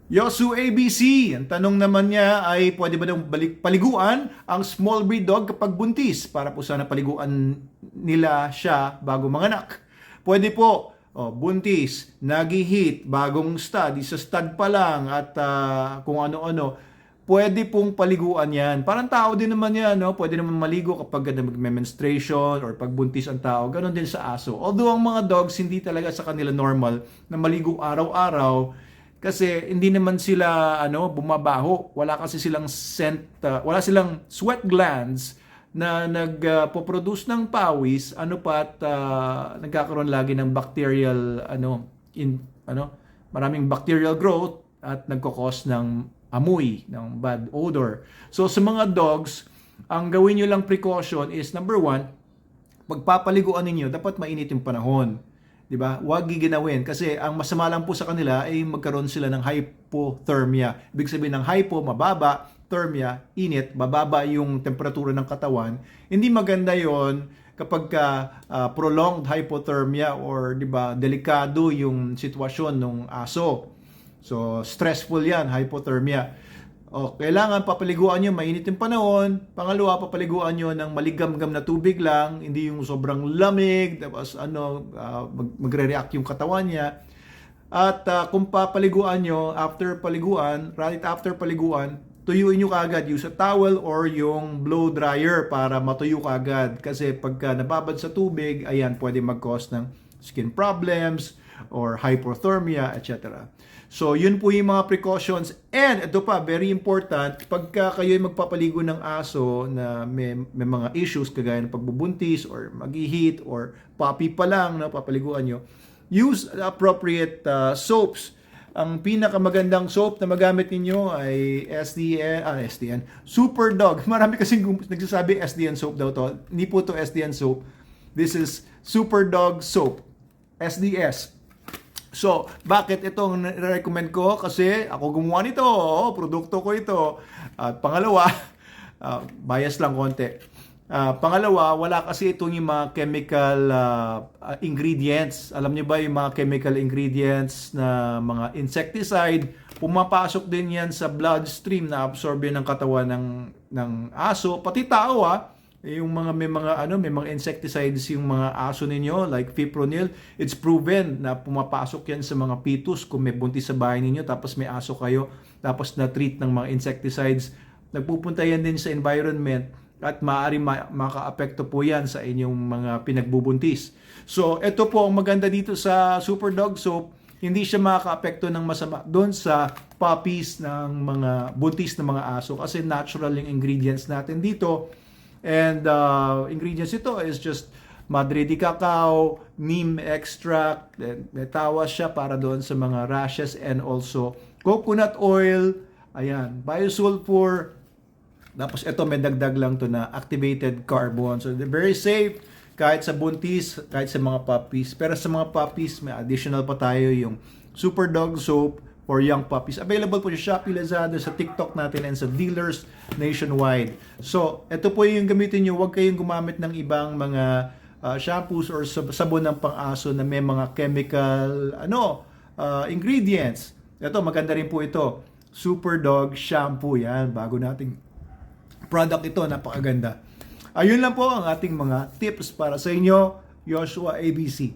Yosu ABC, ang tanong naman niya ay pwede ba daw paliguan ang small breed dog kapag buntis para po sana paliguan nila siya bago manganak. Pwede po, buntis, nag-heat, bagong stud, isa stud pa lang at kung ano-ano. Pwede pong paliguan yan. Parang tao din naman yan, no? Pwede naman maligo kapag magme-menstruation or pag buntis ang tao. Ganon din sa aso. Although ang mga dogs, hindi talaga sa kanila normal na maligo araw-araw kasi hindi naman sila bumabaho. Wala kasi silang scent, wala silang sweat glands na nagpo-produce ng pawis, nagkakaroon lagi ng bacterial maraming bacterial growth at nagko-cause ng amoy, ng bad odor. So sa mga dogs, ang gawin nyo lang precaution is number one, pagpapaliguan ninyo, dapat mainit yung panahon. 'Di ba? Huwag giginawin kasi ang masama lang po sa kanila ay magkaroon sila ng hypothermia. Ibig sabihin ng hypo, mababa, thermia, init, mababa yung temperatura ng katawan. Hindi maganda 'yon kapag prolonged hypothermia or 'di ba, delikado yung sitwasyon ng aso. So, stressful 'yan, hypothermia. Kailangan papaliguan nyo, mainit yung panahon. Pangalawa, papaliguan nyo ng maligamgam na tubig lang, hindi yung sobrang lamig, tapos magre-react yung katawan niya. At kung papaliguan nyo, right after paliguan, tuyuin nyo kaagad, use a towel or yung blow dryer para matuyo kaagad. Kasi pagka nababad sa tubig, ayan, pwede mag-cause ng skin problems or hypothermia, etc. So, yun po yung mga precautions. And ito pa, very important, pagka kayo magpapaligo ng aso na may mga issues kagaya ng pagbubuntis or mag-heat or puppy pa lang na papaliguan nyo, use appropriate soaps. Ang pinakamagandang soap na magamit ninyo ay SDN, Super Dog. Marami kasing nagsasabi SDN soap daw to. Hindi po to SDN soap. This is Super Dog Soap. SDS. So, bakit itong recommend ko? Kasi ako gumawa nito, produkto ko ito. At pangalawa, bias lang konti. Pangalawa, wala kasi itong yung mga chemical ingredients. Alam niyo ba yung mga chemical ingredients na mga insecticide, pumapasok din yan sa bloodstream na absorb yan ng katawan ng aso, pati tao yung may mga insecticides yung mga aso ninyo like fipronil. It's proven na pumapasok yan sa mga fetus kung may buntis sa bahay ninyo tapos may aso kayo tapos na-treat ng mga insecticides. Nagpupunta yan din sa environment at maaari maka-apekto po yan sa inyong mga pinagbubuntis. So, ito po ang maganda dito sa Super Dog Soap. Hindi siya makaka-apekto ng masama doon sa puppies ng mga buntis na mga aso kasi natural yung ingredients natin dito. And ingredients ito is just Madre de Cacao, neem extract, may tawas siya para doon sa mga rashes and also coconut oil, ayan, biosulfur. Tapos ito may dagdag lang to na activated carbon. So they're very safe kahit sa buntis, kahit sa mga puppies. Pero sa mga puppies, may additional pa tayo yung Super Dog Soap for young puppies. Available po sa Shopee, Lazada, sa TikTok natin, and sa dealers nationwide. So, ito po yung gamitin nyo. Huwag kayong gumamit ng ibang mga shampoos or sabon ng pang-aso na may mga chemical ingredients. Ito, maganda rin po ito. Super Dog Shampoo. Yan, bago nating product ito. Napakaganda. Ayun lang po ang ating mga tips para sa inyo. Yoshua ABC.